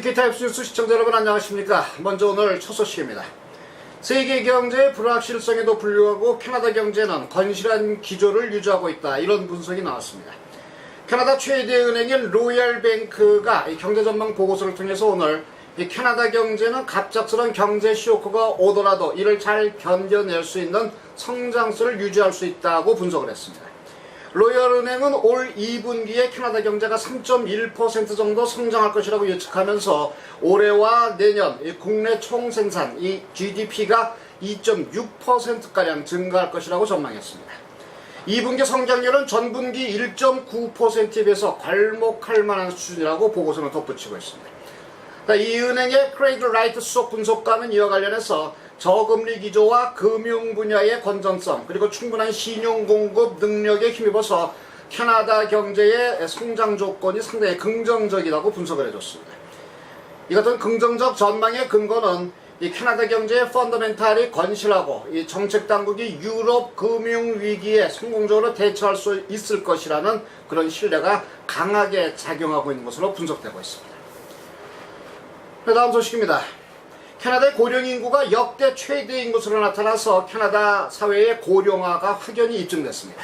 위키타임스 뉴스 시청자 여러분 안녕하십니까. 먼저 오늘 첫 소식입니다. 세계 경제의 불확실성에도 불구하고 캐나다 경제는 건실한 기조를 유지하고 있다, 이런 분석이 나왔습니다. 캐나다 최대 은행인 로얄뱅크가 경제 전망 보고서를 통해서 오늘 캐나다 경제는 갑작스러운 경제 쇼크가 오더라도 이를 잘 견뎌낼 수 있는 성장세를 유지할 수 있다고 분석을 했습니다. 로열은행은 올 2분기에 캐나다 경제가 3.1% 정도 성장할 것이라고 예측하면서 올해와 내년 국내 총생산 GDP가 2.6%가량 증가할 것이라고 전망했습니다. 2분기 성장률은 전분기 1.9%에 비해서 괄목할 만한 수준이라고 보고서는 덧붙이고 있습니다. 이 은행의 크레이드 라이트 수석 분석가는 이와 관련해서 저금리 기조와 금융 분야의 건전성, 그리고 충분한 신용 공급 능력에 힘입어서 캐나다 경제의 성장 조건이 상당히 긍정적이라고 분석을 해줬습니다. 이 같은 긍정적 전망의 근거는 이 캐나다 경제의 펀더멘탈이 건실하고 이 정책 당국이 유럽 금융 위기에 성공적으로 대처할 수 있을 것이라는 그런 신뢰가 강하게 작용하고 있는 것으로 분석되고 있습니다. 다음 소식입니다. 캐나다의 고령인구가 역대 최대인 것으로 나타나서 캐나다 사회의 고령화가 확연히 입증됐습니다.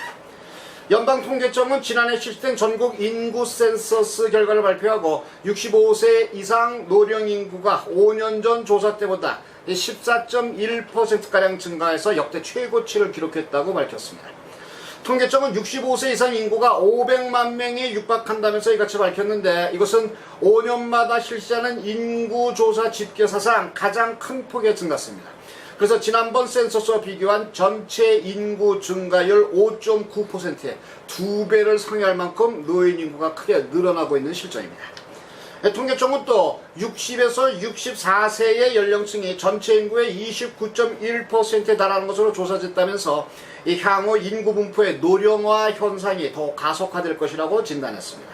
연방통계청은 지난해 실시된 전국 인구 센서스 결과를 발표하고 65세 이상 노령인구가 5년 전 조사 때보다 14.1%가량 증가해서 역대 최고치를 기록했다고 밝혔습니다. 통계청은 65세 이상 인구가 500만 명에 육박한다면서 이같이 밝혔는데, 이것은 5년마다 실시하는 인구조사 집계 사상 가장 큰 폭의 증가입니다. 그래서 지난번 센서스와 비교한 전체 인구 증가율 5.9%에 2배를 상회할 만큼 노인 인구가 크게 늘어나고 있는 실정입니다. 통계청은 또 60에서 64세의 연령층이 전체 인구의 29.1%에 달하는 것으로 조사됐다면서 이 향후 인구 분포의 노령화 현상이 더 가속화될 것이라고 진단했습니다.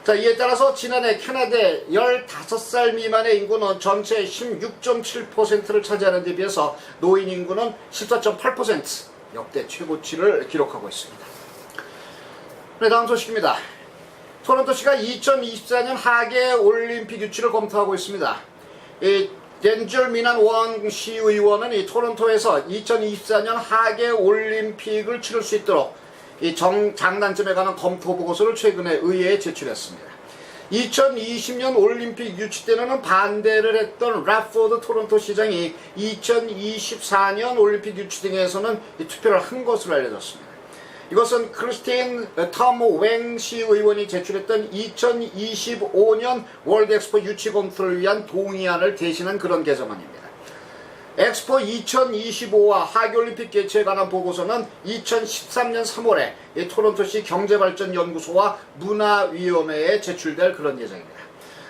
자, 이에 따라서 지난해 캐나다의 15살 미만의 인구는 전체의 16.7%를 차지하는 데 비해서 노인 인구는 14.8%, 역대 최고치를 기록하고 있습니다. 네, 다음 소식입니다. 토론토시가 2024년 하계 올림픽 유치를 검토하고 있습니다. 이 댄젤 미난 원 시의원은 이 토론토에서 2024년 하계 올림픽을 치를 수 있도록 이 장단점에 관한 검토 보고서를 최근에 의회에 제출했습니다. 2020년 올림픽 유치 때는 반대를 했던 래포드 토론토 시장이 2024년 올림픽 유치 등에서는 투표를 한 것으로 알려졌습니다. 이것은 크리스틴 톰 웽 시의원이 제출했던 2025년 월드 엑스포 유치 검토를 위한 동의안을 대신한 그런 개정안입니다. 엑스포 2025와 하계올림픽 개최에 관한 보고서는 2013년 3월에 토론토시 경제발전연구소와 문화위원회에 제출될 그런 예정입니다.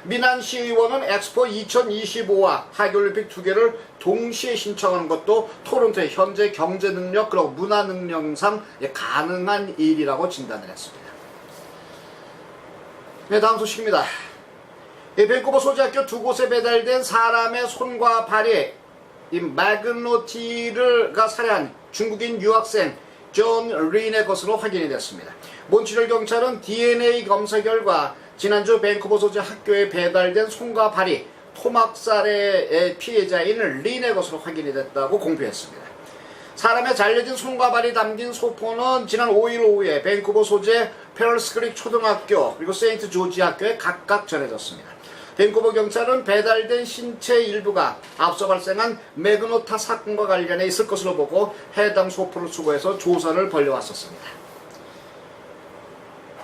미난 시의원은 엑스포 2025와 하계올림픽 두 개를 동시에 신청하는 것도 토론토의 현재 경제 능력 그리고 문화 능력상 가능한 일이라고 진단을 했습니다. 네, 다음 소식입니다. 밴쿠버 소재학교 두 곳에 배달된 사람의 손과 발에 이 매그노티를 살해한 중국인 유학생 존 린의 것으로 확인이 됐습니다. 몬트리올 경찰은 DNA 검사 결과 지난주 밴쿠버 소재 학교에 배달된 손과 발이 토막살의 피해자인 린의 것으로 확인이 됐다고 공표했습니다. 사람의 잘려진 손과 발이 담긴 소포는 지난 5일 오후에 밴쿠버 소재 페럴스크릭 초등학교 그리고 세인트 조지 학교에 각각 전해졌습니다. 밴쿠버 경찰은 배달된 신체 일부가 앞서 발생한 매그노타 사건과 관련해 있을 것으로 보고 해당 소포를 수거해서 조사를 벌여왔었습니다.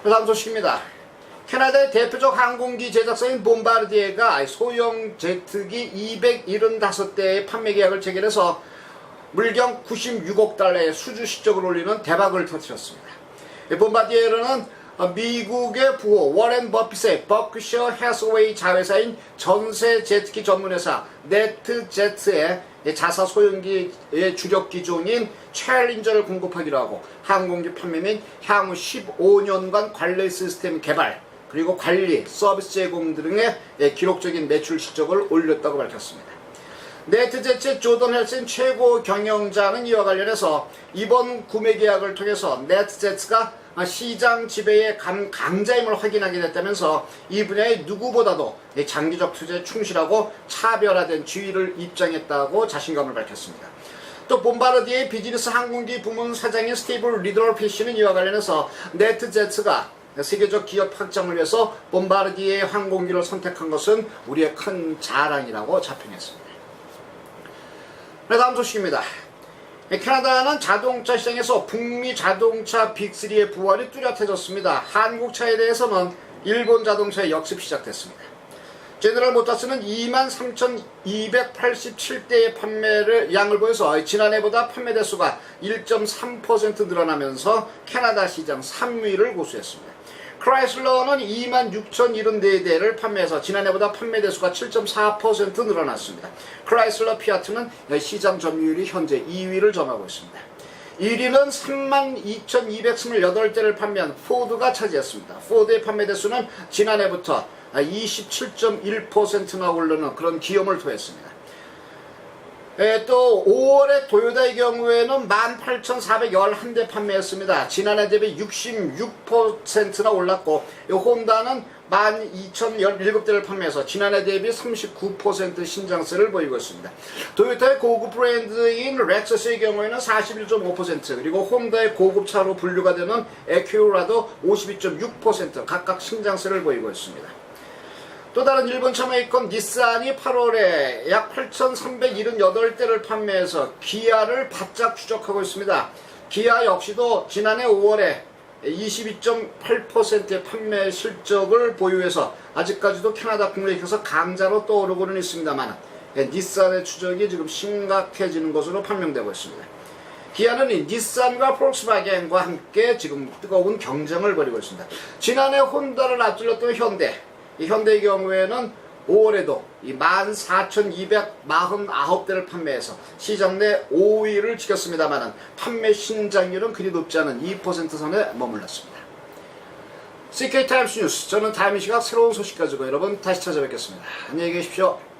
다음 소식입니다. 캐나다의 대표적 항공기 제작사인 봄바르디에가 소형 제트기 275대의 판매 계약을 체결해서 물경 96억 달러의 수주 실적을 올리는 대박을 터뜨렸습니다. 봄바르디에는 미국의 부호 워렌 버핏의 버크셔 해서웨이 자회사인 전세 제트기 전문회사 네트제트의 자사 소형기의 주력 기종인 챌린저를 공급하기로 하고 항공기 판매 및 향후 15년간 관리 시스템 개발 그리고 관리, 서비스 제공 등의 기록적인 매출 실적을 올렸다고 밝혔습니다. 네트제트의 조던 헬슨 최고 경영자는 이와 관련해서 이번 구매 계약을 통해서 네트제트가 시장 지배의 강자임을 확인하게 됐다면서 이 분야의 누구보다도 장기적 투자에 충실하고 차별화된 지위를 입장했다고 자신감을 밝혔습니다. 또 봄바르디에의 비즈니스 항공기 부문 사장인 스티브 리더피 씨는 이와 관련해서 네트제트가 세계적 기업 확장을 위해서 봄바르디에의 항공기를 선택한 것은 우리의 큰 자랑이라고 자평했습니다. 다음 소식입니다. 캐나다는 자동차 시장에서 북미 자동차 빅3의 부활이 뚜렷해졌습니다. 한국차에 대해서는 일본 자동차의 역습이 시작됐습니다. 제너럴 모터스는 23,287대의 판매를 양을 보여서 지난해보다 판매 대수가 1.3% 늘어나면서 캐나다 시장 3위를 고수했습니다. 크라이슬러는 26,074대를 판매해서 지난해보다 판매 대수가 7.4% 늘어났습니다. 크라이슬러 피아트는 시장 점유율이 현재 2위를 점하고 있습니다. 1위는 32,228대를 판매한 포드가 차지했습니다. 포드의 판매 대수는 지난해부터 27.1%나 오르는 그런 기염을 토했습니다. 또 5월에 토요타의 경우에는 18,411대 판매했습니다. 지난해 대비 66%나 올랐고 혼다는 12,017대를 판매해서 지난해 대비 39% 신장세를 보이고 있습니다. 토요타의 고급 브랜드인 렉서스의 경우에는 41.5% 그리고 혼다의 고급차로 분류가 되는 에큐라도 52.6% 각각 신장세를 보이고 있습니다. 또 다른 일본 차 메이커 닛산이 8월에 약 8,378대를 판매해서 기아를 바짝 추적하고 있습니다. 기아 역시도 지난해 5월에 22.8%의 판매 실적을 보유해서 아직까지도 캐나다 국내에서 강자로 떠오르고는 있습니다만 닛산의 추적이 지금 심각해지는 것으로 판명되고 있습니다. 기아는 닛산과 폴kswagen과 함께 지금 뜨거운 경쟁을 벌이고 있습니다. 지난해 혼다를 앞질렀던 현대, 이 현대의 경우에는 5월에도 14,249대를 판매해서 시장 내 5위를 지켰습니다만 판매 신장률은 그리 높지 않은 2% 선에 머물렀습니다. CK타임스 뉴스, 저는 다음 이 시각 새로운 소식 가지고 여러분 다시 찾아뵙겠습니다. 안녕히 계십시오.